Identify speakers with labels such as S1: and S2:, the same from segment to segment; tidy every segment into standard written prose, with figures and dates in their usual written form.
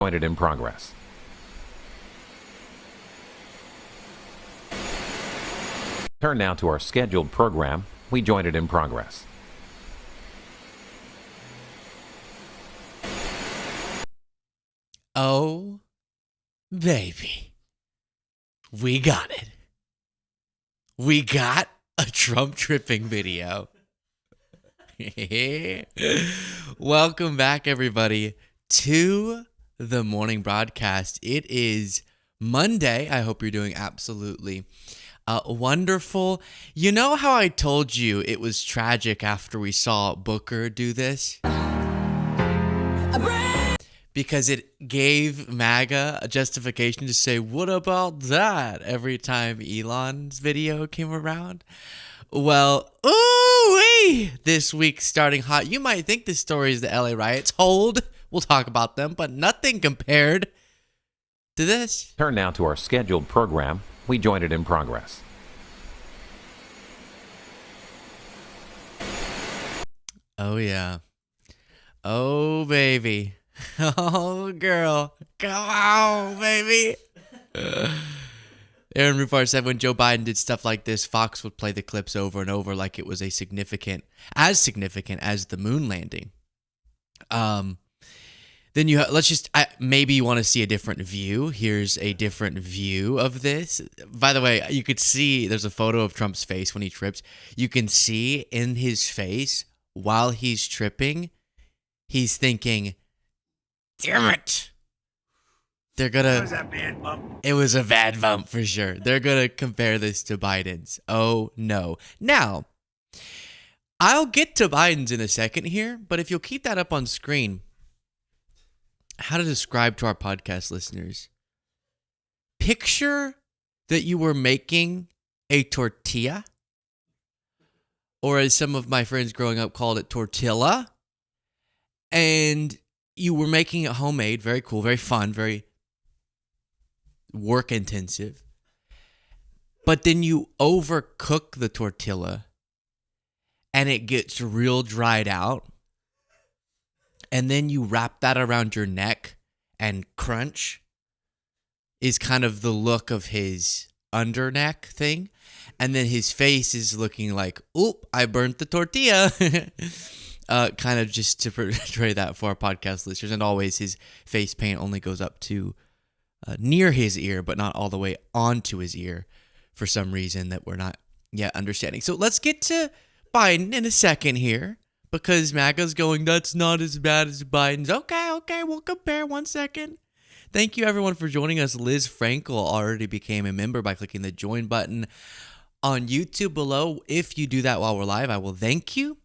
S1: Join it in progress. Turn now to our scheduled program. We join it in progress.
S2: Oh, baby. We got it. We got a Trump tripping video. Welcome back, everybody, to the morning broadcast. It is Monday. I hope you're doing absolutely wonderful. You know how I told you it was tragic after we saw Booker do this? Because it gave MAGA a justification to say, what about that? Every time Elon's video came around. Well, ooh-wee! This week starting hot. You might think this story is the LA riots. Hold. We'll talk about them, but nothing compared to this.
S1: Turn now to our scheduled program. We join it in progress.
S2: Oh, yeah. Oh, baby. Oh, girl. Come on, baby. Aaron Rufar said when Joe Biden did stuff like this, Fox would play the clips over and over like it was as significant as the moon landing. Then maybe you want to see a different view. Here's a different view of this. By the way, you could see there's a photo of Trump's face when he trips. You can see in his face while he's tripping, he's thinking, damn it. They're gonna.
S3: It was a bad bump.
S2: It was a bad bump for sure. They're gonna compare this to Biden's. Oh no. Now, I'll get to Biden's in a second here, but if you'll keep that up on screen, how to describe to our podcast listeners. Picture that you were making a tortilla, or as some of my friends growing up called it, tortilla, and you were making it homemade. Very cool, very fun, very work intensive. But then you overcook the tortilla and it gets real dried out. And then you wrap that around your neck and crunch is kind of the look of his under neck thing. And then his face is looking like, oop, I burnt the tortilla. Kind of just to portray that for our podcast listeners. And always his face paint only goes up to near his ear, but not all the way onto his ear for some reason that we're not yet understanding. So let's get to Biden in a second here, because MAGA's going, that's not as bad as Biden's. Okay, we'll compare 1 second. Thank you, everyone, for joining us. Liz Frankel already became a member by clicking the join button on YouTube below. If you do that while we're live, I will thank you,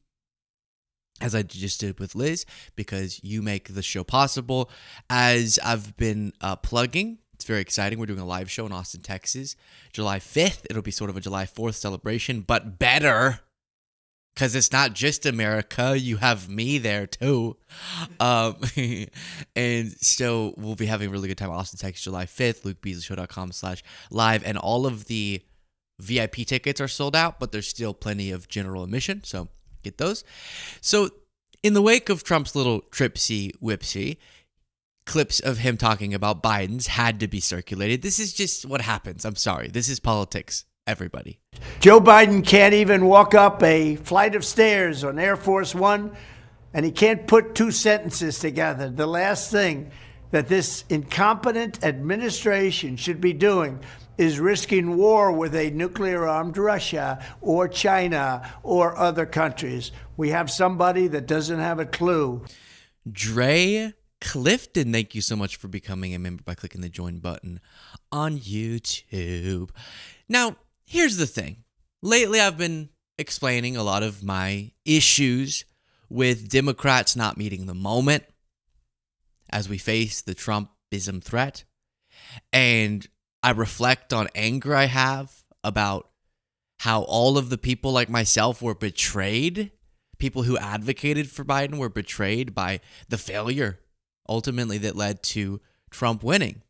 S2: as I just did with Liz, because you make the show possible. As I've been plugging, it's very exciting. We're doing a live show in Austin, Texas, July 5th. It'll be sort of a July 4th celebration, but better, because it's not just America. You have me there, too. And so we'll be having a really good time in Austin, Texas, July 5th, lukebeaslyshow.com/live. And all of the VIP tickets are sold out, but there's still plenty of general admission, so get those. So in the wake of Trump's little tripsy-whipsy, clips of him talking about Biden's had to be circulated. This is just what happens. I'm sorry. This is politics, everybody.
S3: Joe Biden can't even walk up a flight of stairs on Air Force One, and he can't put two sentences together. The last thing that this incompetent administration should be doing is risking war with a nuclear-armed Russia or China or other countries. We have somebody that doesn't have a clue.
S2: Dre Clifton, thank you so much for becoming a member by clicking the join button on YouTube. Now, here's the thing. Lately, I've been explaining a lot of my issues with Democrats not meeting the moment as we face the Trumpism threat. And I reflect on anger I have about how all of the people like myself were betrayed. People who advocated for Biden were betrayed by the failure, ultimately, that led to Trump winning.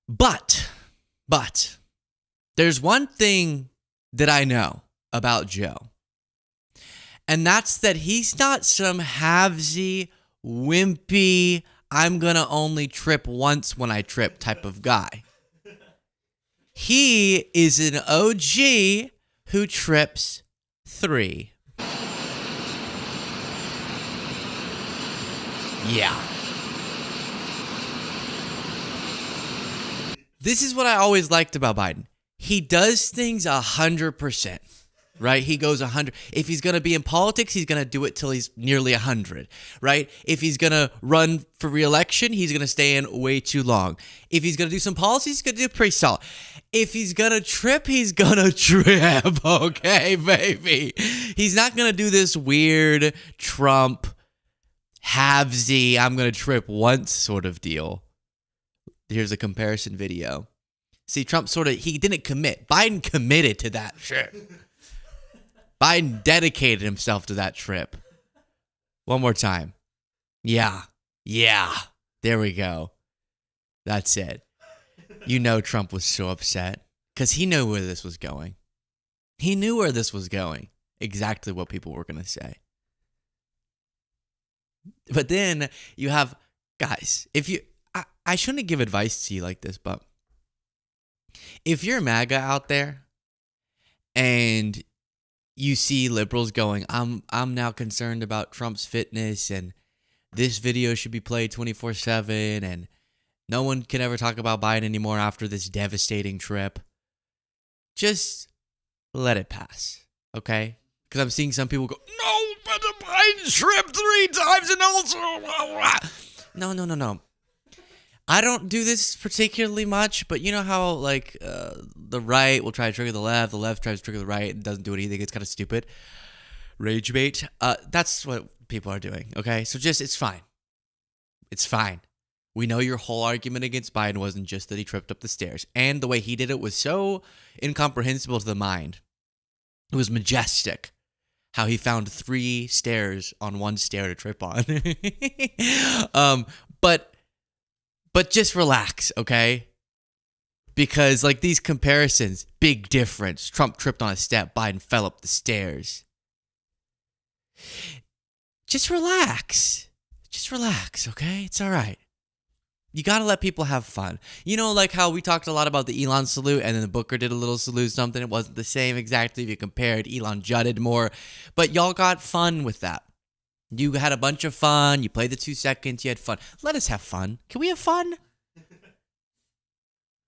S2: But there's one thing that I know about Joe, and that's that he's not some halvesy, wimpy, I'm going to only trip once when I trip type of guy. He is an OG who trips 3. Yeah. This is what I always liked about Biden. He does things 100%, right? He goes 100. If he's going to be in politics, he's going to do it till he's nearly 100, right? If he's going to run for re-election, he's going to stay in way too long. If he's going to do some policies, he's going to do pretty solid. If he's going to trip, he's going to trip, okay, baby? He's not going to do this weird Trump halvesy, I'm going to trip once sort of deal. Here's a comparison video. See, Trump he didn't commit. Biden committed to that trip. Biden dedicated himself to that trip. One more time. Yeah. There we go. That's it. You know Trump was so upset because he knew where this was going. He knew where this was going. Exactly what people were going to say. But then you have, guys, I shouldn't give advice to you like this, but if you're MAGA out there and you see liberals going, I'm now concerned about Trump's fitness and this video should be played 24/7 and no one can ever talk about Biden anymore after this devastating trip, just let it pass, okay? Because I'm seeing some people go, no, but the Biden tripped 3 times and also... No. I don't do this particularly much, but you know how, like, the right will try to trigger the left tries to trigger the right, and doesn't do anything. It's kind of stupid. Rage bait. That's what people are doing, okay? So it's fine. It's fine. We know your whole argument against Biden wasn't just that he tripped up the stairs. And the way he did it was so incomprehensible to the mind. It was majestic how he found 3 stairs on one stair to trip on. But just relax, okay? Because, like, these comparisons, big difference. Trump tripped on a step, Biden fell up the stairs. Just relax. Just relax, okay? It's all right. You got to let people have fun. You know, like how we talked a lot about the Elon salute, and then the Booker did a little salute something. It wasn't the same exactly if you compared. Elon jutted more. But y'all got fun with that. You had a bunch of fun. You played the 2 seconds. You had fun. Let us have fun. Can we have fun?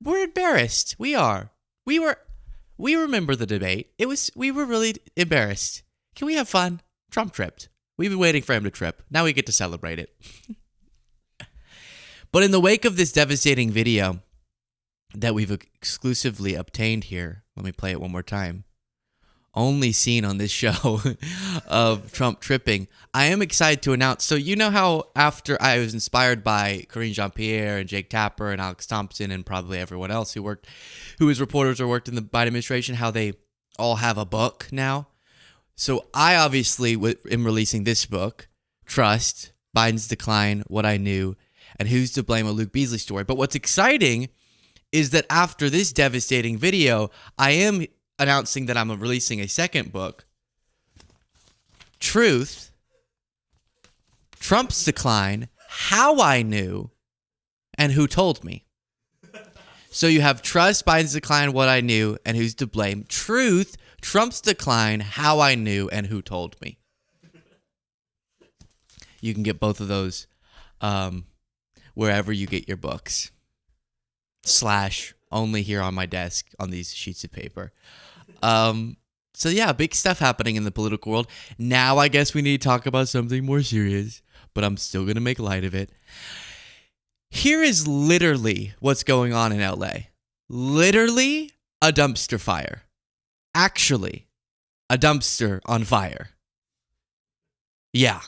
S2: We're embarrassed. We are. We remember the debate. We were really embarrassed. Can we have fun? Trump tripped. We've been waiting for him to trip. Now we get to celebrate it. But in the wake of this devastating video that we've exclusively obtained here, let me play it one more time. Only seen on this show of Trump tripping. I am excited to announce. So you know how after I was inspired by Karine Jean-Pierre and Jake Tapper and Alex Thompson and probably everyone else who was reporters or worked in the Biden administration, how they all have a book now. So I obviously am releasing this book, Trust, Biden's Decline, What I Knew, and Who's to Blame, a Luke Beasley story. But what's exciting is that after this devastating video, I am announcing that I'm releasing a second book, Truth, Trump's Decline, How I Knew, and Who Told Me. So you have Trust, Biden's Decline, What I Knew, and Who's to Blame. Truth, Trump's Decline, How I Knew, and Who Told Me. You can get both of those wherever you get your books. / only here on my desk on these sheets of paper. So yeah, big stuff happening in the political world. Now I guess we need to talk about something more serious, but I'm still going to make light of it. Here is literally what's going on in LA. Literally a dumpster fire. Actually, a dumpster on fire. Yeah.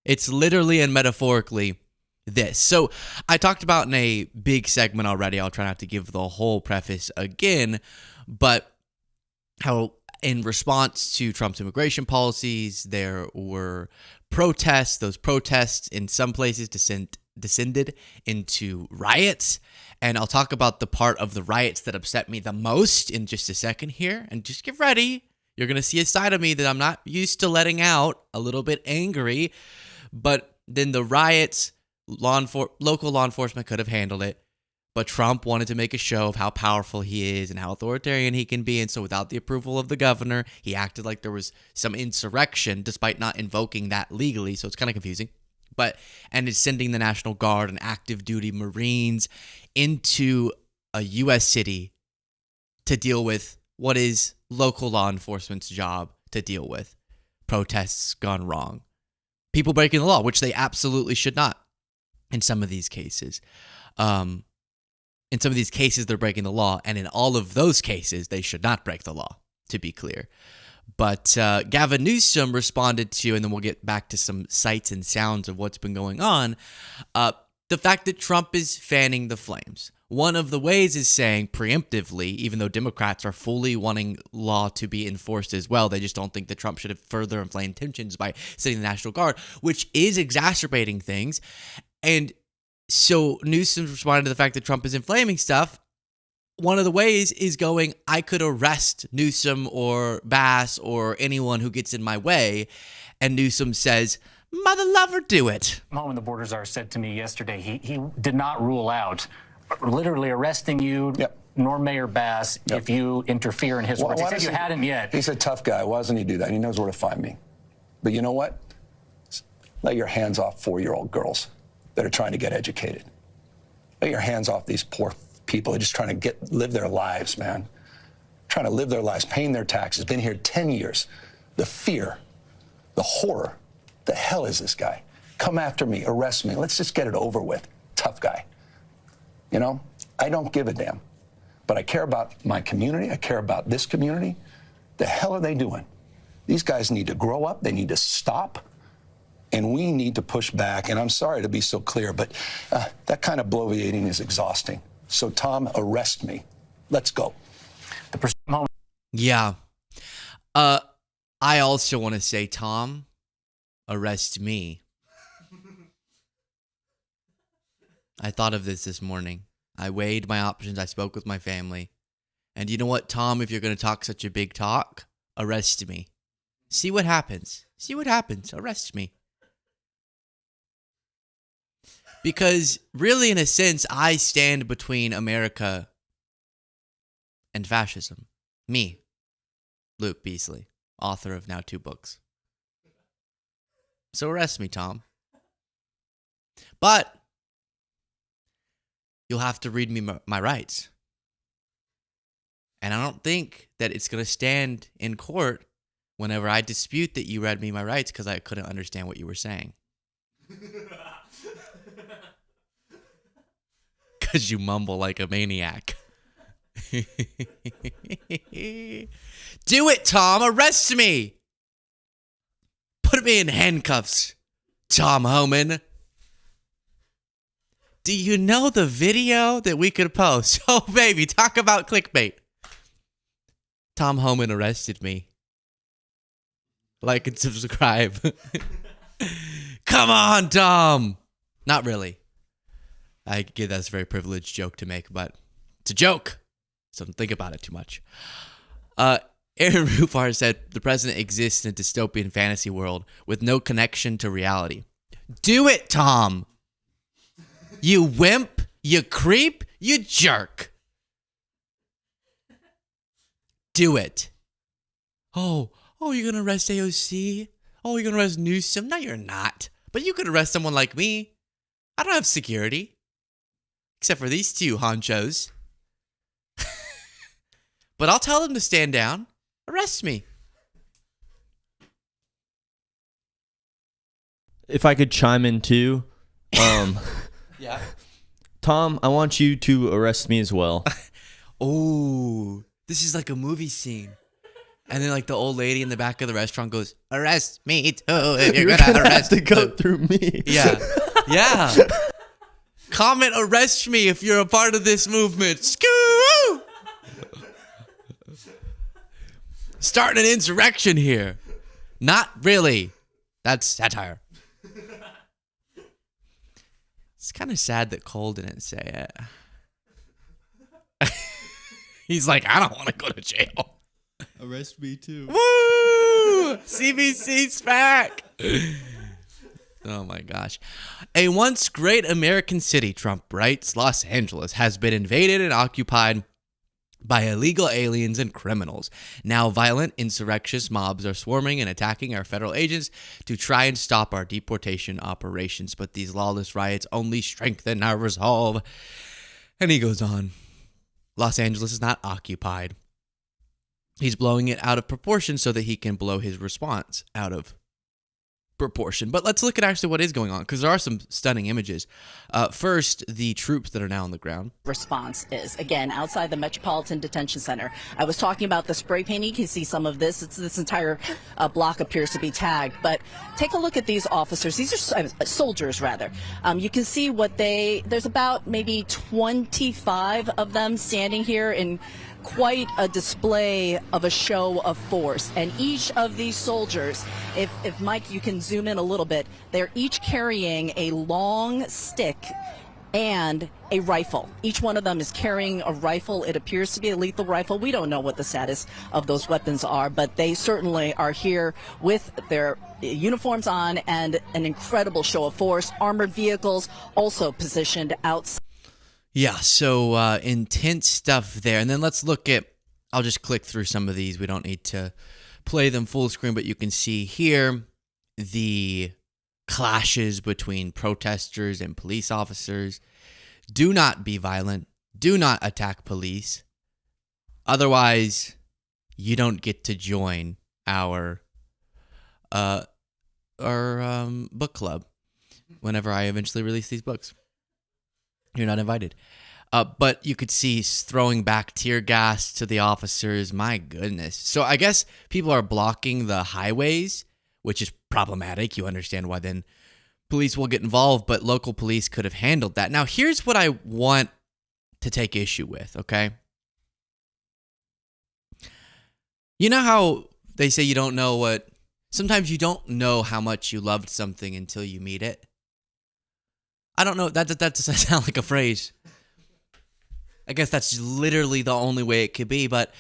S2: It's literally and metaphorically this. So I talked about in a big segment already. I'll try not to give the whole preface again, but how in response to Trump's immigration policies, there were protests. Those protests in some places descended into riots. And I'll talk about the part of the riots that upset me the most in just a second here. And just get ready. You're going to see a side of me that I'm not used to letting out, a little bit angry. But then the riots local law enforcement could have handled it, but Trump wanted to make a show of how powerful he is and how authoritarian he can be, and so without the approval of the governor, he acted like there was some insurrection despite not invoking that legally, so it's kind of confusing. And it's sending the National Guard and active duty Marines into a U.S. city to deal with what is local law enforcement's job to deal with. Protests gone wrong. People breaking the law, which they absolutely should not in some of these cases. In some of these cases, they're breaking the law, and in all of those cases, they should not break the law, to be clear. But Gavin Newsom responded to, and then we'll get back to some sights and sounds of what's been going on, the fact that Trump is fanning the flames. One of the ways is saying preemptively, even though Democrats are fully wanting law to be enforced as well, they just don't think that Trump should have further inflamed tensions by sending the National Guard, which is exacerbating things. And so Newsom's responded to the fact that Trump is inflaming stuff. One of the ways is going, I could arrest Newsom or Bass or anyone who gets in my way. And Newsom says, mother lover, do it.
S4: Home and the Border Czar said to me yesterday, he did not rule out literally arresting you, nor Mayor Bass, if you interfere in his words. He said you hadn't yet.
S5: He's a tough guy. Why doesn't he do that? He knows where to find me. But you know what? Let your hands off 4-year-old girls that are trying to get educated. Let your hands off these poor people are just trying to live their lives, man. Trying to live their lives, paying their taxes, been here 10 years. The fear, the horror, the hell is this guy? Come after me, arrest me, let's just get it over with. Tough guy. You know, I don't give a damn. But I care about my community, I care about this community. The hell are they doing? These guys need to grow up, they need to stop, and we need to push back. And I'm sorry to be so clear, but that kind of bloviating is exhausting. So, Tom, arrest me. Let's go.
S2: Yeah. I also want to say, Tom, arrest me. I thought of this morning. I weighed my options. I spoke with my family. And you know what, Tom, if you're going to talk such a big talk, arrest me. See what happens. See what happens. Arrest me. Because really, in a sense, I stand between America and fascism. Me, Luke Beasley, author of now 2 books. So arrest me, Tom. But you'll have to read me my rights. And I don't think that it's going to stand in court whenever I dispute that you read me my rights because I couldn't understand what you were saying. Because you mumble like a maniac. Do it, Tom. Arrest me. Put me in handcuffs, Tom Homan. Do you know the video that we could post? Oh, baby, talk about clickbait. Tom Homan arrested me. Like and subscribe. Come on, Tom. Not really. I get that's a very privileged joke to make, but it's a joke. So don't think about it too much. Aaron Rufar said the president exists in a dystopian fantasy world with no connection to reality. Do it, Tom. You wimp, you creep, you jerk. Do it. Oh, you're going to arrest AOC? Oh, you're going to arrest Newsom? No, you're not. But you could arrest someone like me. I don't have security. Except for these 2 honchos. But I'll tell them to stand down. Arrest me.
S6: If I could chime in too.
S2: Yeah.
S6: Tom, I want you to arrest me as well.
S2: Oh, this is like a movie scene. And then like the old lady in the back of the restaurant goes, arrest me too if you're gonna arrest
S6: to go through me.
S2: Yeah. Yeah. Comment arrest me if you're a part of this movement. Scoo! Starting an insurrection here. Not really. That's satire. It's kind of sad that Cole didn't say it. He's like, I don't want to go to jail.
S7: Arrest me too.
S2: Woo! CBC's back. Oh my gosh. A once great American city, Trump writes, Los Angeles has been invaded and occupied by illegal aliens and criminals. Now violent insurrectionist mobs are swarming and attacking our federal agents to try and stop our deportation operations. But these lawless riots only strengthen our resolve. And he goes on. Los Angeles is not occupied. He's blowing it out of proportion so that he can blow his response out of proportion. But let's look at actually what is going on, because there are some stunning images. First, the troops that are now on the ground.
S7: Response is, again, outside the Metropolitan Detention Center. I was talking about the spray painting. You can see some of this. This entire block appears to be tagged. But take a look at these officers. These are soldiers, rather. You can see there's about maybe 25 of them standing here in quite a display of a show of force. And each of these soldiers, if Mike, you can zoom in a little bit, they're each carrying a long stick and a rifle. Each one of them is carrying a rifle. It appears to be a lethal rifle. We don't know what the status of those weapons are, but they certainly are here with their uniforms on and an incredible show of force. Armored vehicles also positioned outside.
S2: Yeah, so intense stuff there. And then let's look at, I'll just click through some of these. We don't need to play them full screen, but you can see here the clashes between protesters and police officers. Do not be violent. Do not attack police. Otherwise, you don't get to join our book club whenever I eventually release these books. You're not invited. But you could see throwing back tear gas to the officers. My goodness. So I guess people are blocking the highways, which is problematic. You understand why then police will get involved, but local police could have handled that. Now, here's what I want to take issue with, okay? You know how they say sometimes you don't know how much you loved something until you meet it? I don't know. That doesn't sound like a phrase. I guess that's literally the only way it could be, but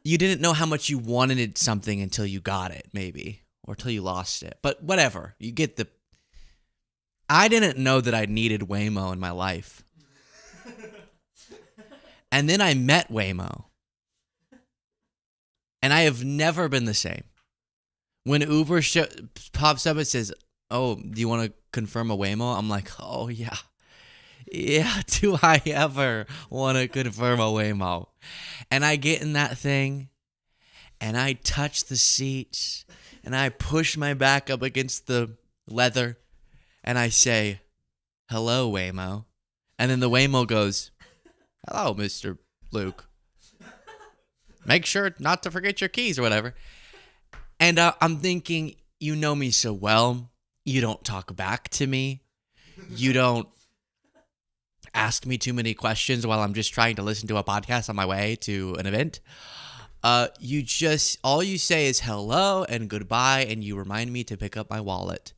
S2: you didn't know how much you wanted something until you got it, maybe, or until you lost it. But whatever. You get the... I didn't know that I needed Waymo in my life. And then I met Waymo. And I have never been the same. When Uber pops up and says, oh, do you want to confirm a Waymo? I'm like, oh, yeah. Yeah, do I ever want to confirm a Waymo? And I get in that thing, and I touch the seats, and I push my back up against the leather, and I say, hello, Waymo. And then the Waymo goes, hello, Mr. Luke. Make sure not to forget your keys or whatever. And I'm thinking, you know me so well. You don't talk back to me. You don't ask me too many questions while I'm just trying to listen to a podcast on my way to an event. All you say is hello and goodbye, and you remind me to pick up my wallet.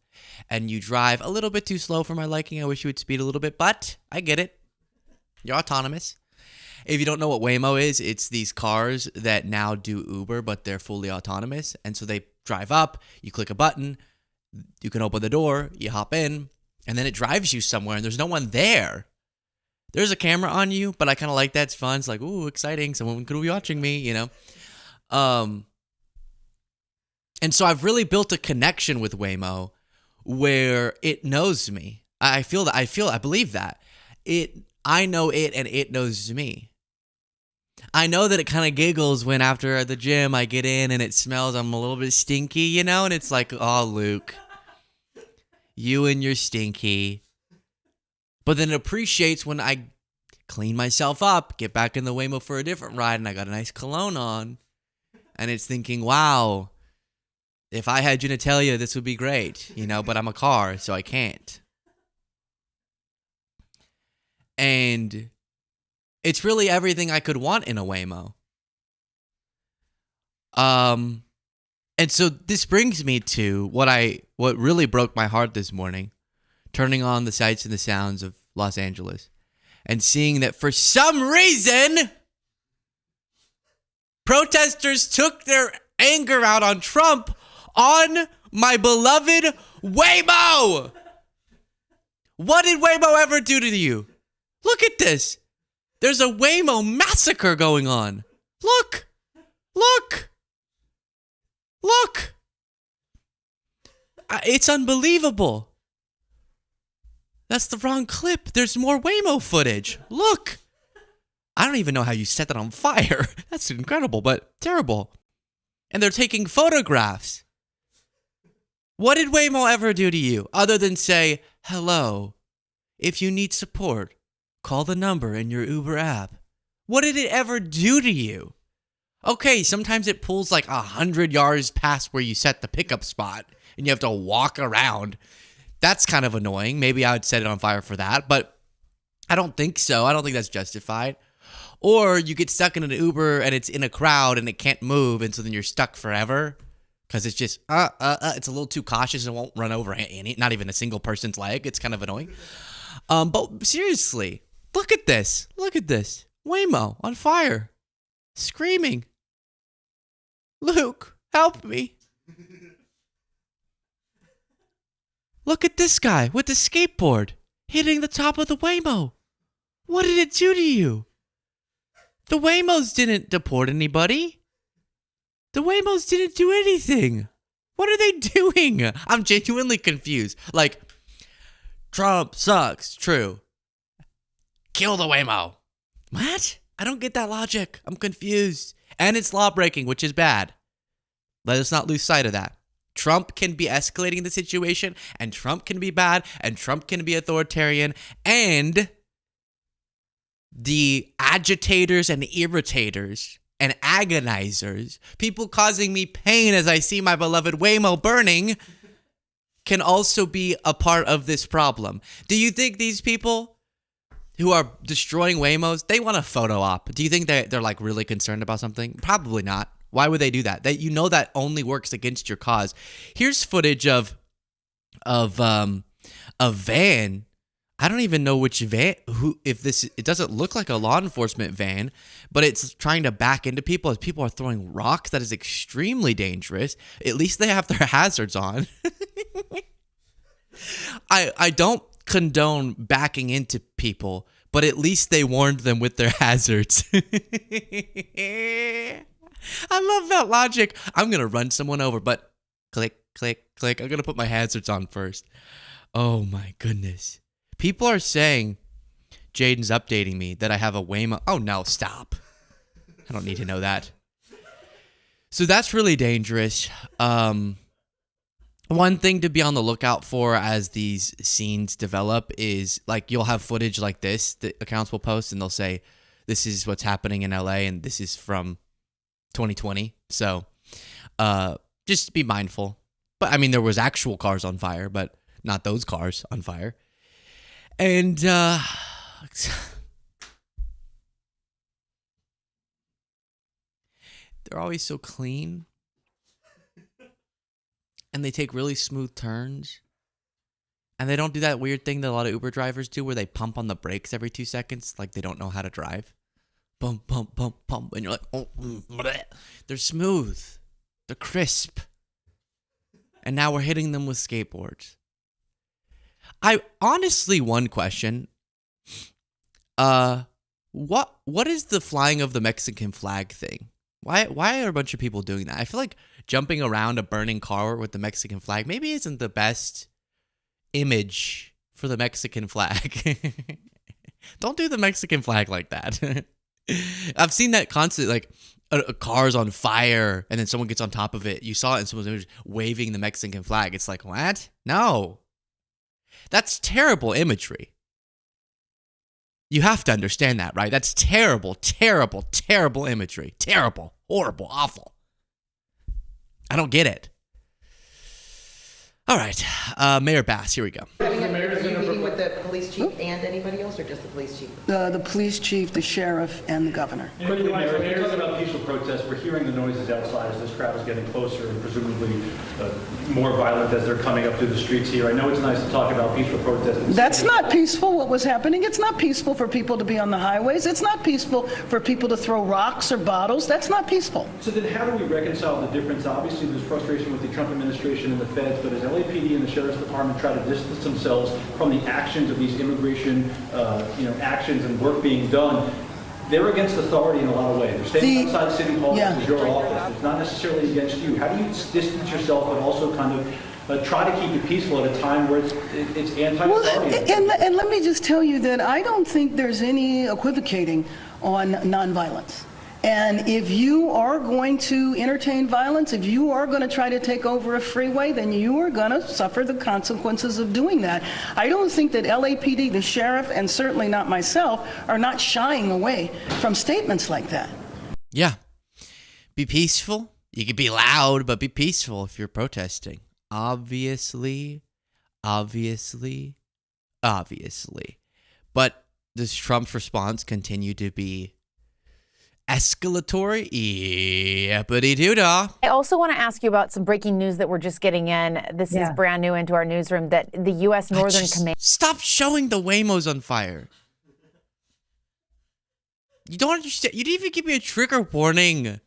S2: And you drive a little bit too slow for my liking. I wish you would speed a little bit, but I get it. You're autonomous. If you don't know what Waymo is, it's these cars that now do Uber, but they're fully autonomous. And so they drive up, you click a button, you can open the door, you hop in, and then it drives you somewhere, and there's no one there. There's a camera on you, but I kind of like that. It's fun. It's like, ooh, exciting. Someone could be watching me, you know? And so I've really built a connection with Waymo where it knows me. I believe that. I know it, and it knows me. I know that it kind of giggles when after the gym I get in and it smells, I'm a little bit stinky, you know? And it's like, oh, Luke, you and your stinky. But then it appreciates when I clean myself up, get back in the Waymo for a different ride, and I got a nice cologne on. And it's thinking, wow, if I had genitalia, this would be great, you know? But I'm a car, so I can't. And it's really everything I could want in a Waymo. And so this brings me to what really broke my heart this morning, turning on the sights and the sounds of Los Angeles and seeing that for some reason, protesters took their anger out on Trump on My beloved Waymo! What did Waymo ever do to you? Look at this. There's a Waymo massacre going on. Look. Look. Look. It's unbelievable. That's the wrong clip. There's more Waymo footage. Look. I don't even know how you set that on fire. That's incredible, but terrible. And they're taking photographs. What did Waymo ever do to you other than say, hello, if you need support, call the number in your Uber app? What did it ever do to you? Okay, sometimes it pulls like 100 yards past where you set the pickup spot and you have to walk around. That's kind of annoying. Maybe I would set it on fire for that, but I don't think so. I don't think that's justified. Or you get stuck in an Uber and it's in a crowd and it can't move, and so then you're stuck forever because it's just, it's a little too cautious and won't run over any, not even a single person's leg. It's kind of annoying. But seriously, look at this. Look at this. Waymo on fire, screaming, Luke, help me. Look at this guy with the skateboard hitting the top of the Waymo. What did it do to you? The Waymos didn't deport anybody. The Waymos didn't do anything. What are they doing? I'm genuinely confused. Like, Trump sucks. True. Kill the Waymo. What? I don't get that logic. I'm confused. And it's law breaking, which is bad. Let us not lose sight of that. Trump can be escalating the situation, and Trump can be bad, and Trump can be authoritarian, and the agitators and irritators and agonizers, people causing me pain as I see my beloved Waymo burning, can also be a part of this problem. Do you think these people who are destroying Waymos, they want a photo op? Do you think they're like really concerned about something? Probably not. Why would they do that? That, you know, that only works against your cause. Here's footage of a van. I don't even know which van, it doesn't look like a law enforcement van, but it's trying to back into people as people are throwing rocks. That is extremely dangerous. At least they have their hazards on. I don't condone backing into people, but at least they warned them with their hazards. I love that logic. I'm going to run someone over, but click, click, click. I'm going to put my hazards on first. Oh my goodness. People are saying, Jaden's updating me, that I have a Waymo. Oh no, stop. I don't need to know that. So that's really dangerous. One thing to be on the lookout for as these scenes develop is, like, you'll have footage like this that accounts will post, and they'll say, this is what's happening in LA, and this is from 2020. So just be mindful. But I mean, there was actual cars on fire, but not those cars on fire. And they're always so clean. And they take really smooth turns. And they don't do that weird thing that a lot of Uber drivers do where they pump on the brakes every 2 seconds like they don't know how to drive. Pump, pump, pump, pump. And you're like, oh, bleh. They're smooth. They're crisp. And now we're hitting them with skateboards. I honestly, one question. What is the flying of the Mexican flag thing? Why are a bunch of people doing that? I feel like jumping around a burning car with the Mexican flag maybe isn't the best image for the Mexican flag. Don't do the Mexican flag like that. I've seen that constantly, like a car's on fire and then someone gets on top of it. You saw it in someone's image waving the Mexican flag. It's like, what? No. That's terrible imagery. You have to understand that, right? That's terrible, terrible, terrible imagery. Terrible, horrible, awful. I don't get it. All right, Mayor Bass, here we go.
S8: Are you meeting with the police police chief and anybody else, or just the police chief?
S9: The police chief, the sheriff, and the governor.
S10: Quickly, Mayor, you're talking about peaceful protests. We're hearing the noises outside as this crowd is getting closer and presumably more violent as they're coming up through the streets here. I know it's nice to talk about peaceful protests.
S9: That's not peaceful, what was happening. It's not peaceful for people to be on the highways. It's not peaceful for people to throw rocks or bottles. That's not peaceful.
S10: So then how do we reconcile the difference? Obviously, there's frustration with the Trump administration and the feds, but as LAPD and the Sheriff's Department try to distance themselves from the actions of these immigration actions and work being done, they're against authority in a lot of ways. They're standing outside City Hall, this is your office. It's not necessarily against you. How do you distance yourself but also kind of try to keep it peaceful at a time where it's anti-authority?
S9: And let me just tell you that I don't think there's any equivocating on nonviolence. And if you are going to entertain violence, if you are going to try to take over a freeway, then you are going to suffer the consequences of doing that. I don't think that LAPD, the sheriff, and certainly not myself, are not shying away from statements like that.
S2: Yeah. Be peaceful. You can be loud, but be peaceful if you're protesting. Obviously. But does Trump's response continue to be escalatory? Yappity-doo-dah.
S11: I also want to ask you about some breaking news that we're just getting in. This is brand new into our newsroom, that the U.S. Northern Command...
S2: Stop showing the Waymos on fire. You don't understand. You didn't even give me a trigger warning.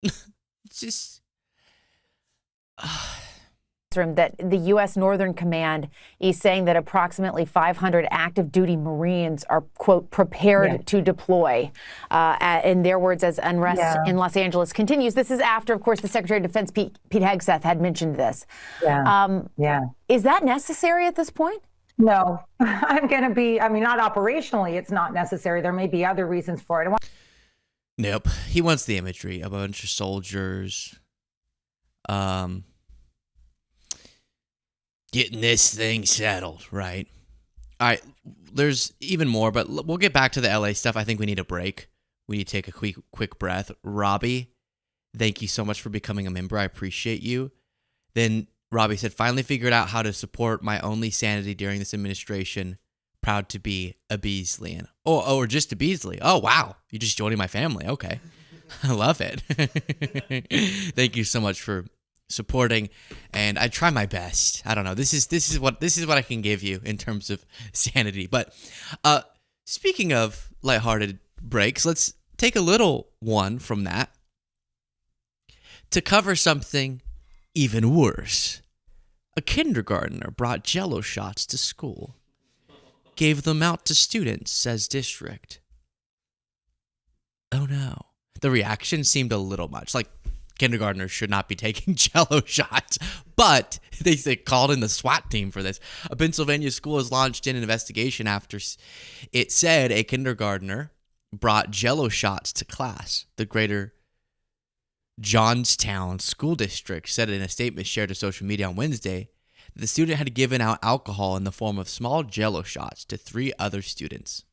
S2: It's just...
S11: that the U.S. Northern Command is saying that approximately 500 active duty Marines are, quote, prepared to deploy, in their words, as unrest in Los Angeles continues. This is after, of course, the Secretary of Defense, Pete Hegseth, had mentioned this. Is that necessary at this point?
S12: No, not operationally, it's not necessary. There may be other reasons for it.
S2: Nope. He wants the imagery. A bunch of soldiers. Getting this thing settled, right? All right, there's even more, but we'll get back to the LA stuff. I think we need a break. We need to take a quick breath. Robbie, thank you so much for becoming a member. I appreciate you. Then Robbie said, finally figured out how to support my only sanity during this administration. Proud to be a Beasleyan. Or just a Beasley. Oh, wow. You're just joining my family. Okay. I love it. Thank you so much for supporting, and I try my best. I don't know. This is what I can give you in terms of sanity. But speaking of lighthearted breaks, let's take a little one from that to cover something even worse. A kindergartner brought Jell-O shots to school, gave them out to students, says district. Oh no. The reaction seemed a little much. Like, kindergartners should not be taking Jell-O shots, but they called in the SWAT team for this. A Pennsylvania school has launched an investigation after it said a kindergartner brought Jell-O shots to class. The Greater Johnstown School District said in a statement shared to social media on Wednesday that the student had given out alcohol in the form of small Jell-O shots to 3 other students.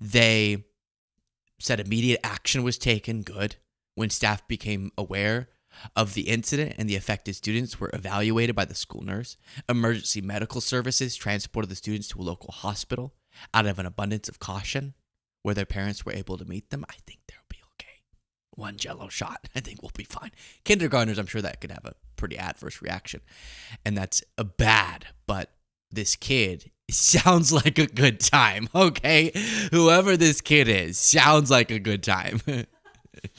S2: They said immediate action was taken. Good. When staff became aware of the incident and the affected students were evaluated by the school nurse, emergency medical services transported the students to a local hospital out of an abundance of caution where their parents were able to meet them. I think they'll be okay. 1 Jell-O shot. I think we'll be fine. Kindergartners, I'm sure that could have a pretty adverse reaction. And that's bad, but this kid sounds like a good time, okay? Whoever this kid is sounds like a good time.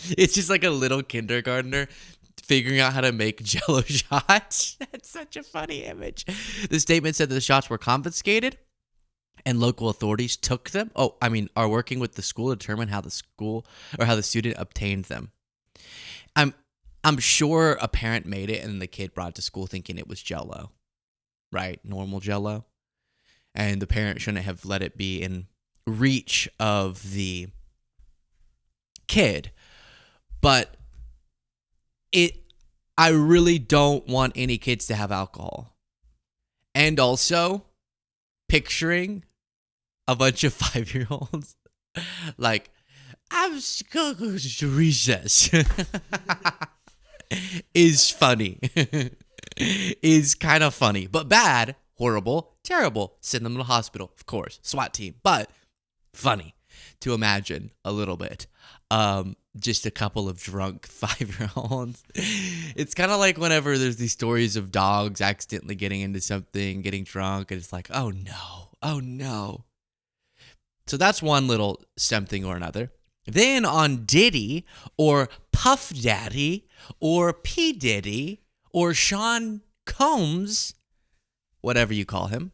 S2: It's just like a little kindergartner figuring out how to make Jell-O shots. That's such a funny image. The statement said that the shots were confiscated and local authorities took them. Are working with the school to determine how the student obtained them. I'm sure a parent made it and the kid brought it to school thinking it was Jell-O, right? Normal Jell-O. And the parent shouldn't have let it be in reach of the kid. But I really don't want any kids to have alcohol. And also, picturing a bunch of 5-year-olds like, I'm going to recess is funny. is kind of funny, but bad, horrible, terrible. Send them to the hospital, of course, SWAT team, but funny to imagine a little bit. Just a couple of drunk 5-year-olds. It's kind of like whenever there's these stories of dogs accidentally getting into something, getting drunk, and it's like, oh no. So that's one little something or another. Then on Diddy or Puff Daddy or P. Diddy or Sean Combs, whatever you call him,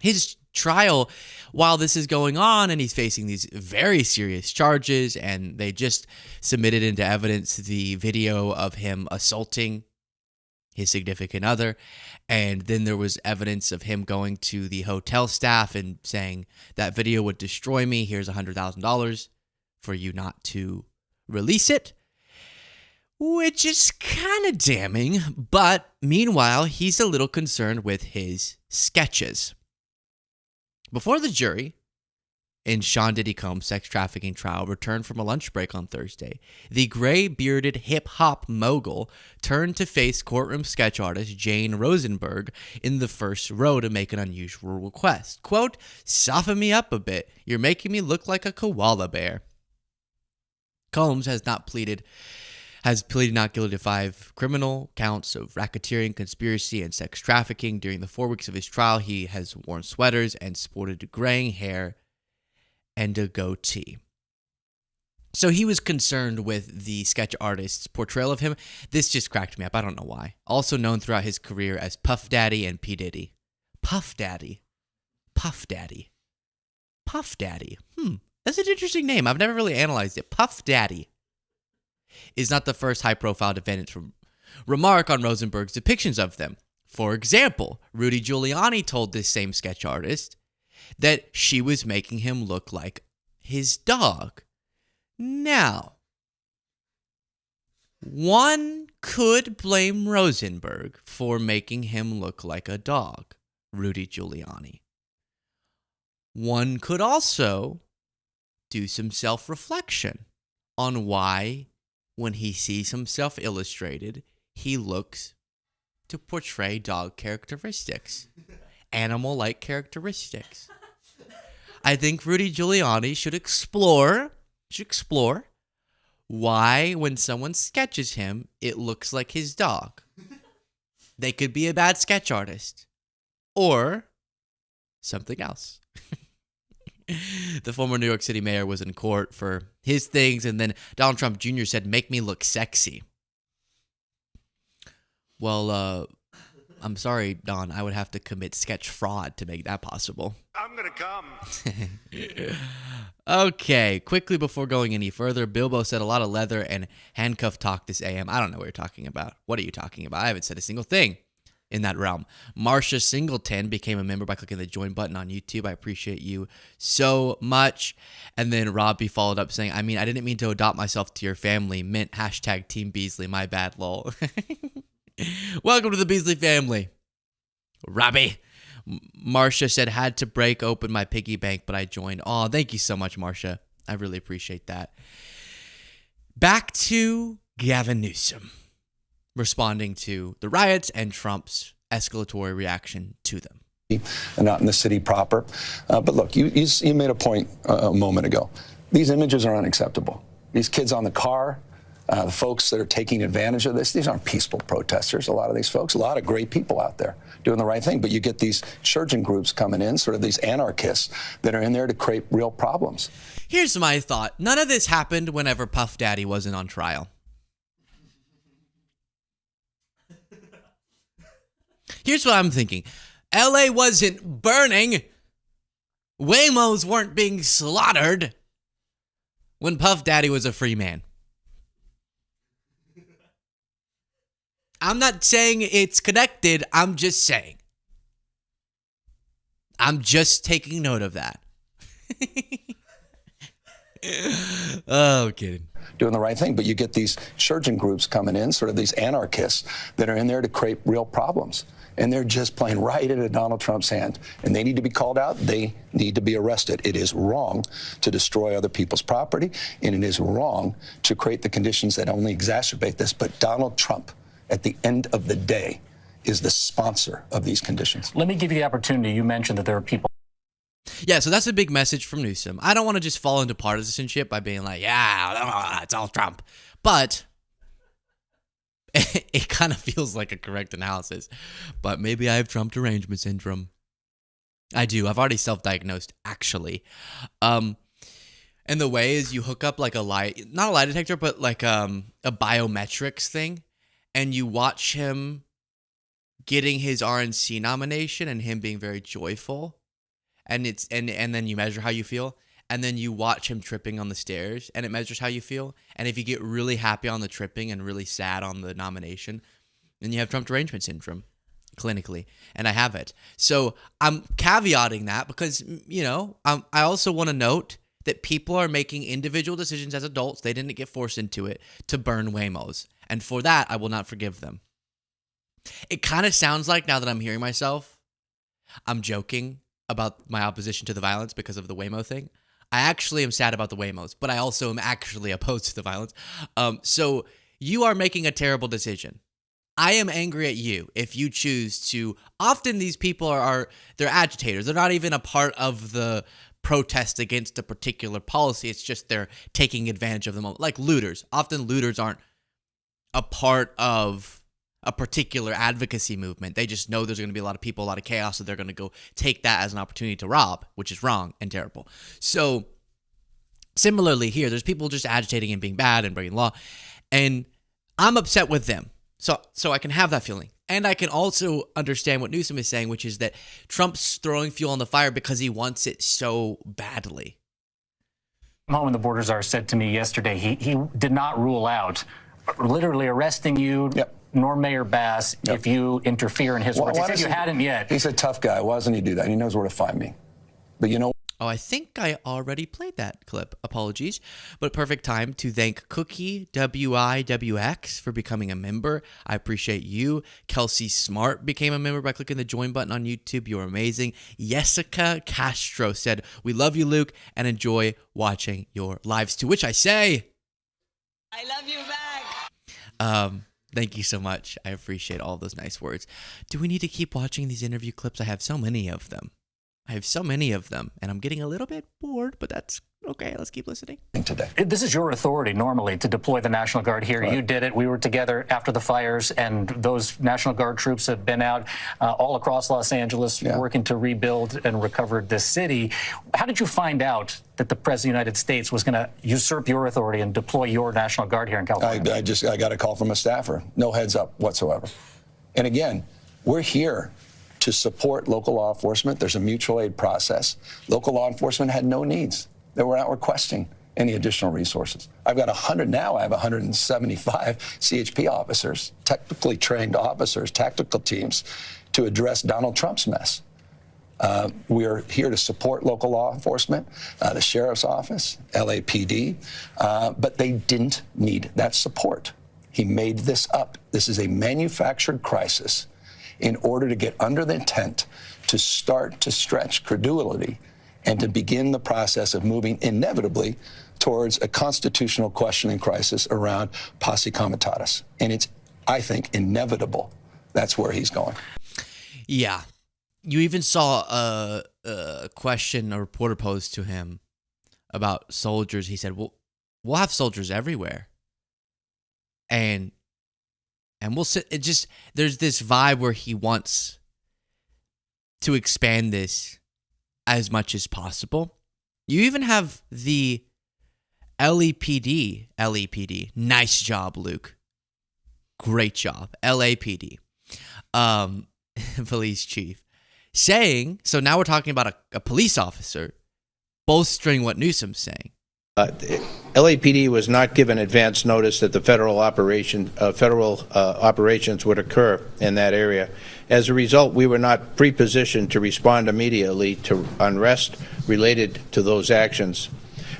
S2: his trial, while this is going on and he's facing these very serious charges, and they just submitted into evidence the video of him assaulting his significant other, and then there was evidence of him going to the hotel staff and saying that video would destroy me, here's $100,000 for you not to release it, which is kind of damning. But meanwhile, he's a little concerned with his sketches. Before the jury in Sean Diddy Combs' sex trafficking trial returned from a lunch break on Thursday, the gray-bearded hip-hop mogul turned to face courtroom sketch artist Jane Rosenberg in the first row to make an unusual request. Quote, "Soften me up a bit. You're making me look like a koala bear." Combs has pleaded not guilty to 5 criminal counts of racketeering, conspiracy, and sex trafficking. During the 4 weeks of his trial, he has worn sweaters and sported graying hair and a goatee. So he was concerned with the sketch artist's portrayal of him. This just cracked me up. I don't know why. Also known throughout his career as Puff Daddy and P. Diddy. Puff Daddy. Puff Daddy. Puff Daddy. That's an interesting name. I've never really analyzed it. Puff Daddy is not the first high-profile defendant to remark on Rosenberg's depictions of them. For example, Rudy Giuliani told this same sketch artist that she was making him look like his dog. Now, one could blame Rosenberg for making him look like a dog, Rudy Giuliani. One could also do some self-reflection on why, when he sees himself illustrated, he looks to portray dog characteristics, animal-like characteristics. I think Rudy Giuliani should explore why, when someone sketches him, it looks like his dog. They could be a bad sketch artist, or something else. The former New York City mayor was in court for his things, and then Donald Trump Jr. said, "Make me look sexy." Well, I'm sorry, Don. I would have to commit sketch fraud to make that possible.
S13: I'm gonna come.
S2: Okay, quickly before going any further, Bilbo said a lot of leather and handcuff talk this AM. I don't know what you're talking about. What are you talking about? I haven't said a single thing in that realm. Marcia Singleton became a member by clicking the join button on YouTube. I appreciate you so much. And then Robbie followed up saying, I didn't mean to adopt myself to your family. Meant hashtag Team Beasley. My bad, lol. Welcome to the Beasley family, Robbie. Marcia said, had to break open my piggy bank, but I joined. Oh, thank you so much, Marcia. I really appreciate that. Back to Gavin Newsom responding to the riots and Trump's escalatory reaction to them.
S5: And not in the city proper. But look, you made a point a moment ago. These images are unacceptable. These kids on the car, the folks that are taking advantage of this, these aren't peaceful protesters, a lot of these folks, a lot of great people out there doing the right thing. But you get these insurgent groups coming in, sort of these anarchists that are in there to create real problems.
S2: Here's my thought. None of this happened whenever Puff Daddy wasn't on trial. Here's what I'm thinking. LA wasn't burning. Waymos weren't being slaughtered when Puff Daddy was a free man. I'm not saying it's connected. I'm just saying. I'm just taking note of that. Oh, kidding.
S5: Doing the right thing. But you get these insurgent groups coming in, sort of these anarchists that are in there to create real problems. And they're just playing right into Donald Trump's hand. And they need to be called out. They need to be arrested. It is wrong to destroy other people's property. And it is wrong to create the conditions that only exacerbate this. But Donald Trump, at the end of the day, is the sponsor of these conditions.
S4: Let me give you the opportunity. You mentioned that there are people.
S2: Yeah, so that's a big message from Newsom. I don't want to just fall into partisanship by being like, yeah, it's all Trump. But it kind of feels like a correct analysis. But maybe I have Trump derangement syndrome. I do. I've already self-diagnosed, actually. And the way is you hook up like not a lie detector, but like a biometrics thing, and you watch him getting his RNC nomination and him being very joyful. And then you measure how you feel, and then you watch him tripping on the stairs, and it measures how you feel. And if you get really happy on the tripping and really sad on the nomination, then you have Trump derangement syndrome, clinically, and I have it. So I'm caveating that because, you know, I also want to note that people are making individual decisions as adults. They didn't get forced into it to burn Waymos, and for that, I will not forgive them. It kind of sounds like, now that I'm hearing myself, I'm joking about my opposition to the violence because of the Waymo thing. I actually am sad about the Waymos, but I also am actually opposed to the violence. So you are making a terrible decision. I am angry at you if you choose to. Often these people they're agitators. They're not even a part of the protest against a particular policy. It's just they're taking advantage of the moment. Like looters. Often looters aren't a part of a particular advocacy movement. They just know there's going to be a lot of people, a lot of chaos, so they're going to go take that as an opportunity to rob, which is wrong and terrible. So similarly here, there's people just agitating and being bad and breaking law, and I'm upset with them. So I can have that feeling. And I can also understand what Newsom is saying, which is that Trump's throwing fuel on the fire because he wants it so badly.
S4: Home and the Borders Czar said to me yesterday he did not rule out literally arresting you, nor Mayor Bass, if you interfere in his work. He said you hadn't yet.
S5: He's a tough guy. Why doesn't he do that? He knows where to find me. But you know.
S2: Oh, I think I already played that clip. Apologies. But perfect time to thank Cookie WIWX for becoming a member. I appreciate you. Kelsey Smart became a member by clicking the join button on YouTube. You're amazing. Jessica Castro said, "We love you, Luke, and enjoy watching your lives." To which I say,
S13: I love you back.
S2: Thank you so much. I appreciate all those nice words. Do we need to keep watching these interview clips? I have so many of them. And I'm getting a little bit bored, but that's okay. Let's keep listening.
S5: Today.
S4: This is your authority normally to deploy the National Guard here. Right. You did it. We were together after the fires, and those National Guard troops have been out all across Los Angeles working to rebuild and recover this city. How did you find out that the President of the United States was going to usurp your authority and deploy your National Guard here in California?
S5: I got a call from a staffer. No heads up whatsoever. And again, we're here to support local law enforcement. There's a mutual aid process. Local law enforcement had no needs. They were not requesting any additional resources. I've got 100 now. I have 175 CHP officers, technically trained officers, tactical teams to address Donald Trump's mess. We are here to support local law enforcement, the sheriff's office, LAPD, but they didn't need that support. He made this up. This is a manufactured crisis in order to get under the tent to start to stretch credulity and to begin the process of moving inevitably towards a constitutional questioning crisis around posse comitatus. And it's, I think, inevitable. That's where he's going.
S2: Yeah. You even saw a question a reporter posed to him about soldiers. He said, well, we'll have soldiers everywhere. And we'll sit, there's this vibe where he wants to expand this as much as possible. You even have the LAPD. Nice job, Luke. Great job. LAPD. Police chief. Saying, so now we're talking about a police officer bolstering what Newsom's saying.
S14: LAPD was not given advance notice that the federal operations would occur in that area. As a result, we were not pre-positioned to respond immediately to unrest related to those actions.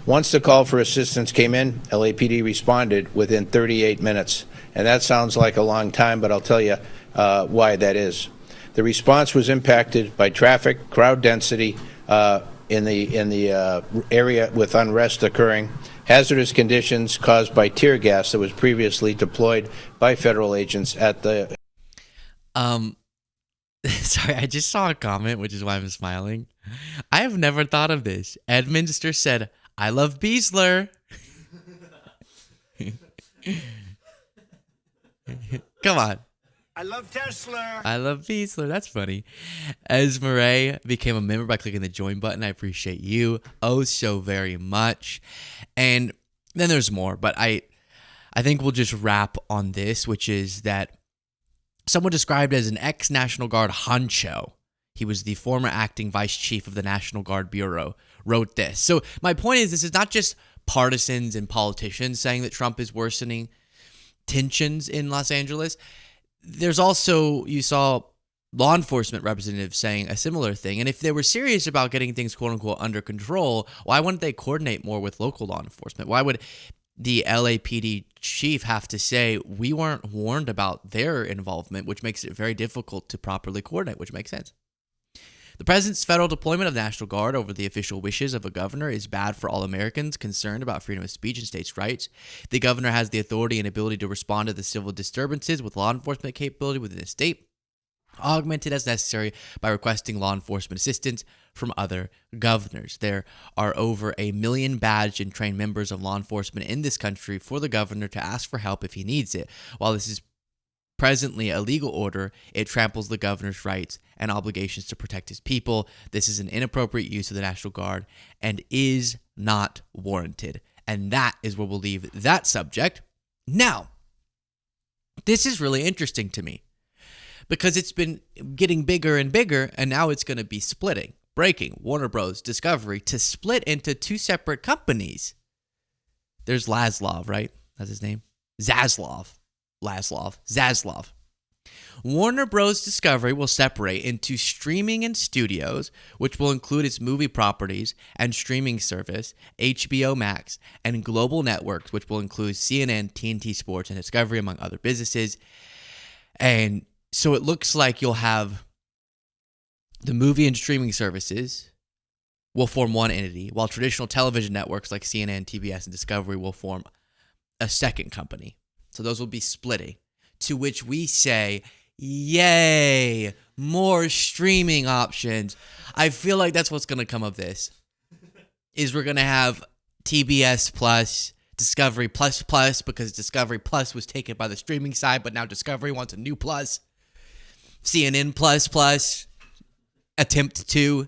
S14: Once the call for assistance came in, LAPD responded within 38 minutes. And that sounds like a long time, but I'll tell you why that is. The response was impacted by traffic, crowd density, in the area with unrest occurring, hazardous conditions caused by tear gas that was previously deployed by federal agents at the...
S2: Sorry, I just saw a comment, which is why I'm smiling. I have never thought of this. Edminster said, "I love Beasler." Come on.
S3: I love Tesla.
S2: I love Beasler. That's funny. Esmeralda became a member by clicking the join button. I appreciate you oh so very much. And then there's more, but I think we'll just wrap on this, which is that someone described as an ex-National Guard honcho, he was the former acting vice chief of the National Guard Bureau, wrote this. So my point is, this is not just partisans and politicians saying that Trump is worsening tensions in Los Angeles. There's also, you saw law enforcement representatives saying a similar thing. And if they were serious about getting things, quote unquote, under control, why wouldn't they coordinate more with local law enforcement? Why would the LAPD chief have to say, we weren't warned about their involvement, which makes it very difficult to properly coordinate, which makes sense. The president's federal deployment of National Guard over the official wishes of a governor is bad for all Americans concerned about freedom of speech and states' rights. The governor has the authority and ability to respond to the civil disturbances with law enforcement capability within the state, augmented as necessary by requesting law enforcement assistance from other governors. There are over 1 million badged and trained members of law enforcement in this country for the governor to ask for help if he needs it. While this is presently a legal order, it tramples the governor's rights and obligations to protect his people. This is an inappropriate use of the National Guard and is not warranted. And that is where we'll leave that subject. Now, this is really interesting to me because it's been getting bigger and bigger, and now it's going to be splitting, breaking Warner Bros. Discovery to split into two separate companies. There's Zaslav, right? That's his name? Zaslav. Warner Bros. Discovery will separate into streaming and studios, which will include its movie properties and streaming service, HBO Max, and global networks, which will include CNN, TNT Sports, and Discovery, among other businesses. And so it looks like you'll have the movie and streaming services will form one entity, while traditional television networks like CNN, TBS, and Discovery will form a second company. So those will be splitting, to which we say, yay, more streaming options. I feel like that's what's going to come of this, is we're going to have TBS Plus, Discovery Plus Plus, because Discovery Plus was taken by the streaming side, but now Discovery wants a new plus. CNN Plus Plus, attempt to.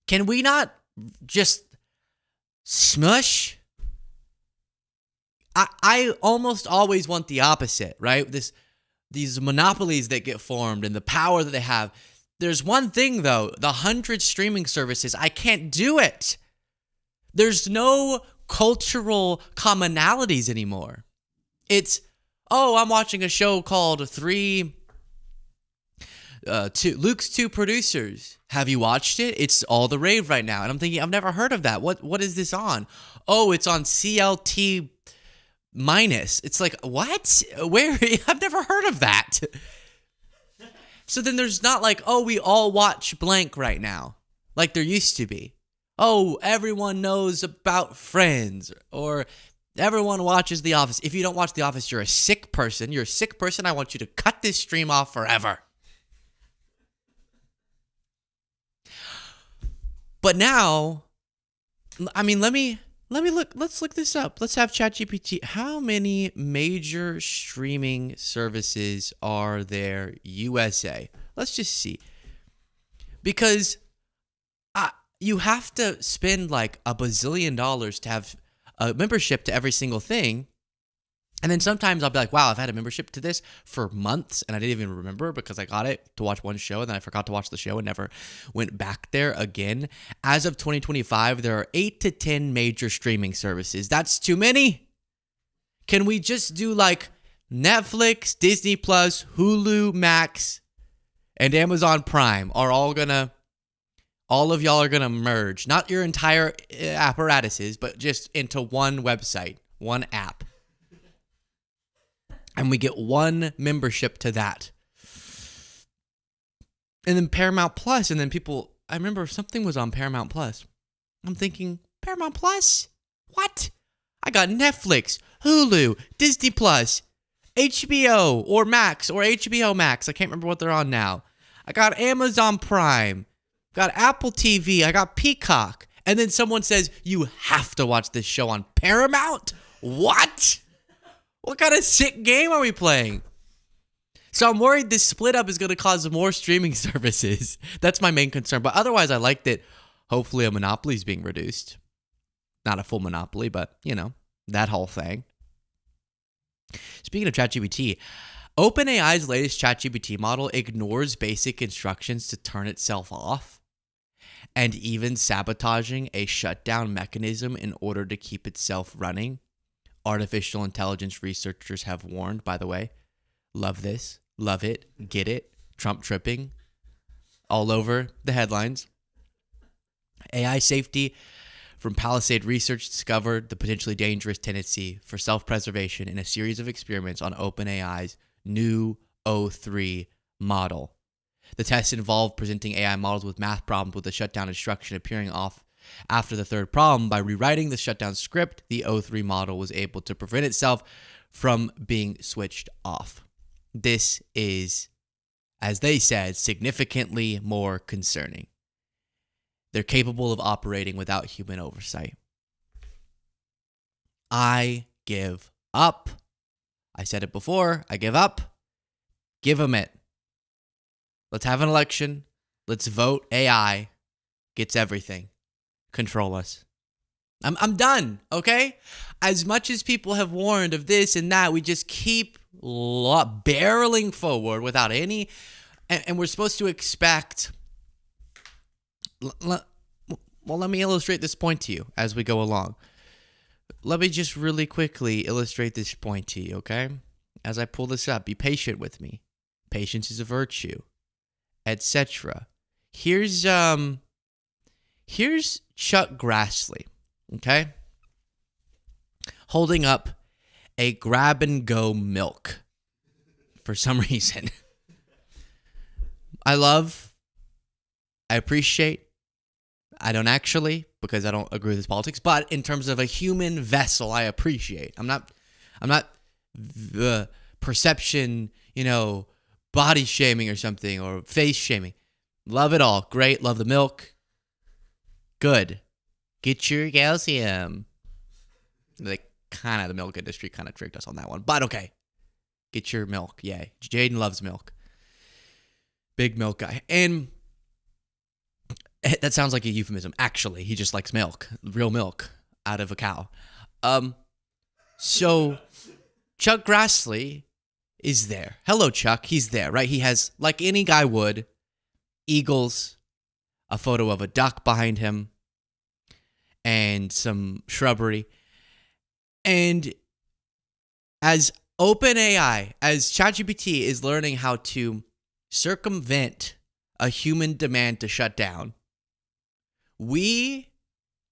S2: Can we not just smush? I almost always want the opposite, right? These monopolies that get formed and the power that they have. There's one thing, though. The 100 streaming services, I can't do it. There's no cultural commonalities anymore. It's, I'm watching a show called Luke's Two Producers. Have you watched it? It's all the rave right now. And I'm thinking, I've never heard of that. What is this on? Oh, it's on CLT minus. It's like, what? Where? I've never heard of that. So then there's not like, we all watch blank right now, like there used to be. Everyone knows about Friends, or everyone watches The Office. If you don't watch The Office, you're a sick person. You're a sick person. I want you to cut this stream off forever. But now, I mean, let me look. Let's look this up. Let's have ChatGPT. How many major streaming services are there, USA? Let's just see. Because you have to spend like $1 bazillion to have a membership to every single thing. And then sometimes I'll be like, wow, I've had a membership to this for months and I didn't even remember because I got it to watch one show and then I forgot to watch the show and never went back there again. As of 2025, there are 8 to 10 major streaming services. That's too many. Can we just do like Netflix, Disney Plus, Hulu, Max, and Amazon Prime are all of y'all are gonna merge, not your entire apparatuses, but just into one website, one app. And we get one membership to that. And then Paramount Plus, and then people, I remember something was on Paramount Plus. I'm thinking, Paramount Plus? What? I got Netflix, Hulu, Disney Plus, HBO or Max or HBO Max. I can't remember what they're on now. I got Amazon Prime, got Apple TV, I got Peacock. And then someone says, you have to watch this show on Paramount? What? What kind of sick game are we playing? So I'm worried this split up is going to cause more streaming services. That's my main concern. But otherwise, I like that hopefully a monopoly is being reduced. Not a full monopoly, but, you know, that whole thing. Speaking of ChatGPT, OpenAI's latest ChatGPT model ignores basic instructions to turn itself off, and even sabotaging a shutdown mechanism in order to keep itself running. Artificial intelligence researchers have warned, by the way. Love this. Love it. Get it. Trump tripping. All over the headlines. AI safety from Palisade Research discovered the potentially dangerous tendency for self-preservation in a series of experiments on OpenAI's new O3 model. The test involved presenting AI models with math problems with the shutdown instruction appearing off after the third problem. By rewriting the shutdown script, the O3 model was able to prevent itself from being switched off. This is, as they said, significantly more concerning. They're capable of operating without human oversight. I give up. I said it before. I give up. Give them it. Let's have an election. Let's vote. AI gets everything. Control us. I'm done, okay? As much as people have warned of this and that, we just keep barreling forward without any... And we're supposed to expect... Well, let me illustrate this point to you as we go along. Let me just really quickly illustrate this point to you, okay? As I pull this up, be patient with me. Patience is a virtue, etc. Here's Chuck Grassley, okay? Holding up a grab-and-go milk for some reason. I appreciate, I don't actually, because I don't agree with his politics, but in terms of a human vessel, I appreciate. I'm not the perception, body shaming or something, or face shaming. Love it all. Great. Love the milk. Good. Get your calcium. The milk industry kind of tricked us on that one, but okay. Get your milk. Yay. Jaden loves milk. Big milk guy. And that sounds like a euphemism. Actually, he just likes milk. Real milk out of a cow. So Chuck Grassley is there. Hello, Chuck. He's there, right? He has, like any guy would, eagles, a photo of a duck behind him, and some shrubbery. And as OpenAI, as ChatGPT is learning how to circumvent a human demand to shut down, we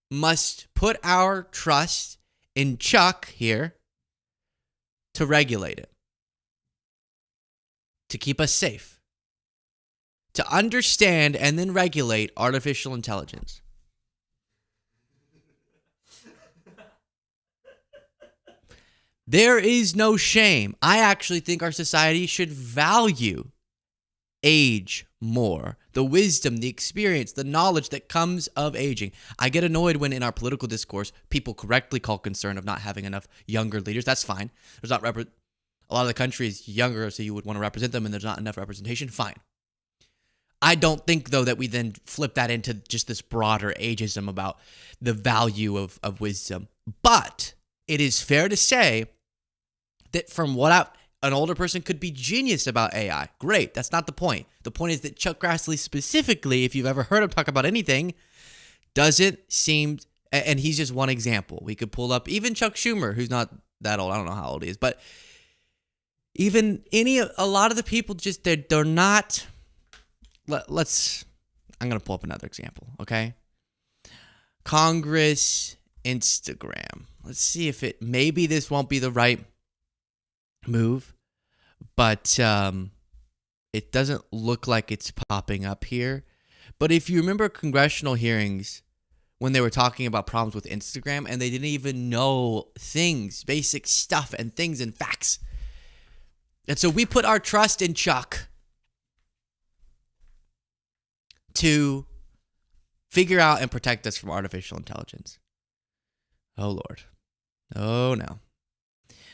S2: must put our trust in Chuck here to regulate it, to keep us safe, to understand and then regulate artificial intelligence. There is no shame. I actually think our society should value age more. The wisdom, the experience, the knowledge that comes of aging. I get annoyed when in our political discourse, people correctly call concern of not having enough younger leaders. That's fine. There's not a lot of the country is younger, so you would want to represent them, and there's not enough representation. Fine. I don't think, though, that we then flip that into just this broader ageism about the value of wisdom. But it is fair to say that from what an older person could be genius about AI. Great. That's not the point. The point is that Chuck Grassley specifically, if you've ever heard him talk about anything, doesn't seem, and he's just one example. We could pull up even Chuck Schumer, who's not that old. I don't know how old he is, but even a lot of the people just, they're not, I'm going to pull up another example, okay? Congress, Instagram. Let's see if maybe this won't be the right move, but it doesn't look like it's popping up here. But if you remember congressional hearings when they were talking about problems with Instagram and they didn't even know things, basic stuff and things and facts, And so we put our trust in Chuck to figure out and protect us from artificial intelligence. Oh, Lord. Oh, no.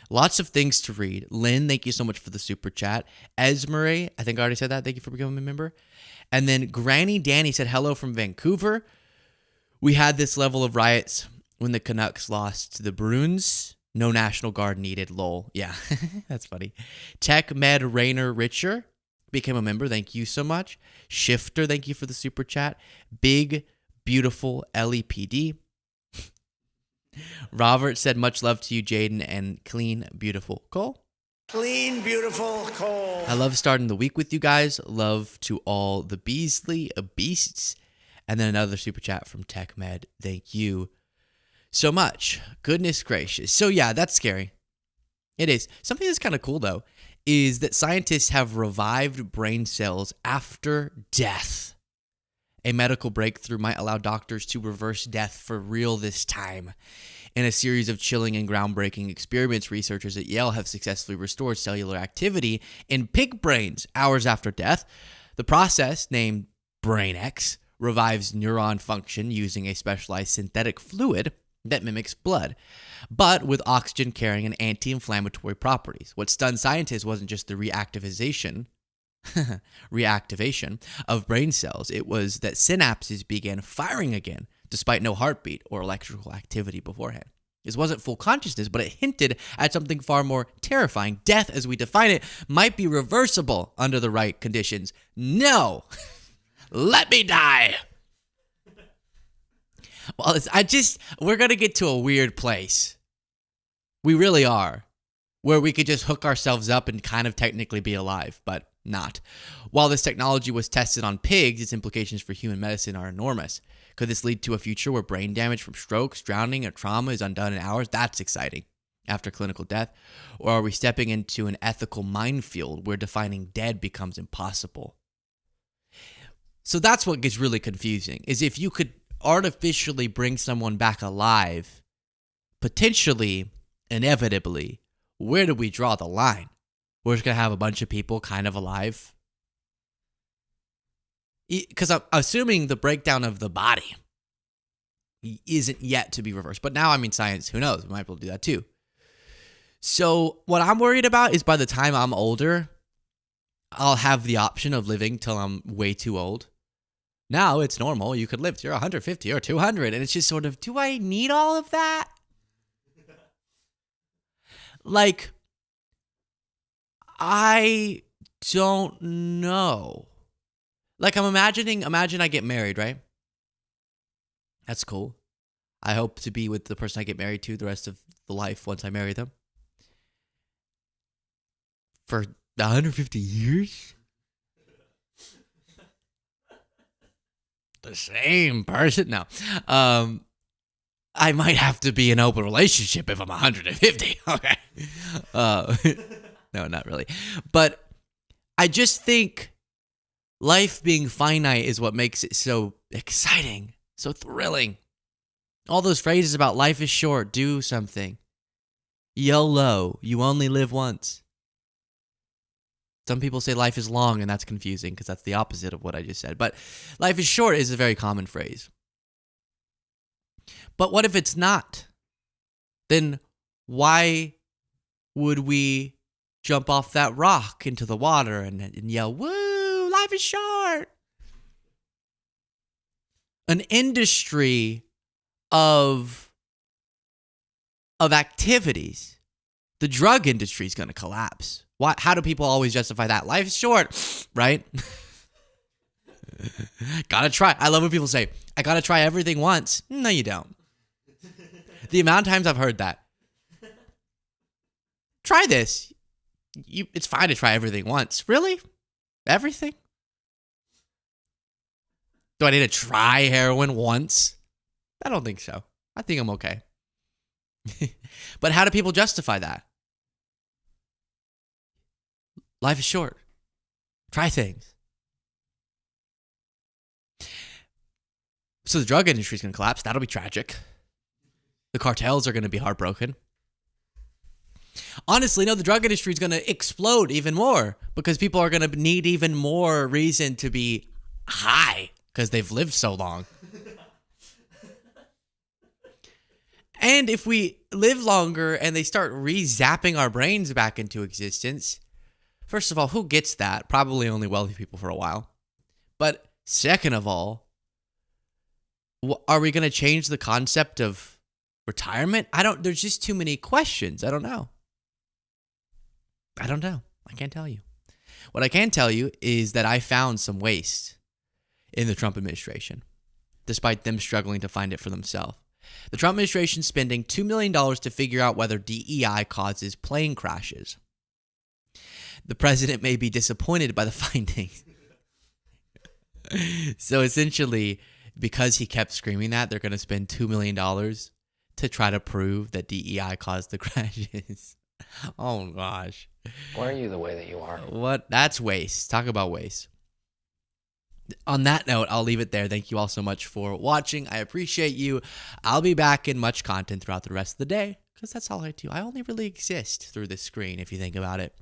S2: Lots of things to read. Lynn, thank you so much for the super chat. Esmery, I think I already said that. Thank you for becoming a member. And then Granny Danny said hello from Vancouver. We had this level of riots when the Canucks lost to the Bruins. No National Guard needed, lol. Yeah, that's funny. Tech Med Rainer Richer became a member. Thank you so much. Shifter, thank you for the super chat. Big, beautiful LEPD. Robert said, much love to you, Jaden, and clean, beautiful Cole.
S3: Clean, beautiful Cole.
S2: I love starting the week with you guys. Love to all the Beasley beasts. And then another super chat from TechMed. Thank you so much. Goodness gracious. So yeah, that's scary. It is. Something that's kind of cool, though, is that scientists have revived brain cells after death. A medical breakthrough might allow doctors to reverse death for real this time. In a series of chilling and groundbreaking experiments, researchers at Yale have successfully restored cellular activity in pig brains hours after death. The process, named BrainX, revives neuron function using a specialized synthetic fluid that mimics blood, but with oxygen-carrying and anti-inflammatory properties. What stunned scientists wasn't just the reactivation of brain cells. It was that synapses began firing again, despite no heartbeat or electrical activity beforehand. This wasn't full consciousness, but it hinted at something far more terrifying. Death, as we define it, might be reversible under the right conditions. No! Let me die! Well, we're going to get to a weird place. We really are. Where we could just hook ourselves up and kind of technically be alive, but not. While this technology was tested on pigs, its implications for human medicine are enormous. Could this lead to a future where brain damage from strokes, drowning, or trauma is undone in hours? That's exciting. After clinical death? Or are we stepping into an ethical minefield where defining dead becomes impossible? So that's what gets really confusing, is if you could artificially bring someone back alive, potentially, inevitably, where do we draw the line? We're just going to have a bunch of people kind of alive? Because I'm assuming the breakdown of the body isn't yet to be reversed. But now, science, who knows? We might be able to do that too. So what I'm worried about is by the time I'm older, I'll have the option of living till I'm way too old. Now it's normal. You could live till you're 150 or 200. And it's just sort of, do I need all of that? Like, I don't know. Like, imagine I get married, right? That's cool. I hope to be with the person I get married to the rest of the life once I marry them. For 150 years? The same person? No. I might have to be in an open relationship if I'm 150. Okay. No, not really. But I just think life being finite is what makes it so exciting, so thrilling. All those phrases about life is short, do something. YOLO, you only live once. Some people say life is long, and that's confusing because that's the opposite of what I just said. But life is short is a very common phrase. But what if it's not? Then why would we jump off that rock into the water and yell, woo, life is short? An industry of activities. The drug industry is going to collapse. Why? How do people always justify that? Life is short, right? Gotta try. I love when people say, I gotta try everything once. No, you don't. The amount of times I've heard that. Try this. It's fine to try everything once. Really? Everything? Do I need to try heroin once? I don't think so. I think I'm okay. But how do people justify that? Life is short. Try things. So the drug industry is going to collapse. That'll be tragic. The cartels are going to be heartbroken. Honestly, no, the drug industry is going to explode even more because people are going to need even more reason to be high because they've lived so long. And if we live longer and they start re-zapping our brains back into existence, first of all, who gets that? Probably only wealthy people for a while. But second of all, are we going to change the concept of retirement? There's just too many questions. I don't know. I can't tell you. What I can tell you is that I found some waste in the Trump administration, despite them struggling to find it for themselves. The Trump administration spending $2 million to figure out whether DEI causes plane crashes. The president may be disappointed by the findings. So essentially, because he kept screaming that, they're going to spend $2 million to try to prove that DEI caused the crashes. Oh, gosh.
S15: Why are you the way that you are?
S2: What? That's waste. Talk about waste. On that note, I'll leave it there. Thank you all so much for watching. I appreciate you. I'll be back in much content throughout the rest of the day because that's all I do. I only really exist through this screen if you think about it.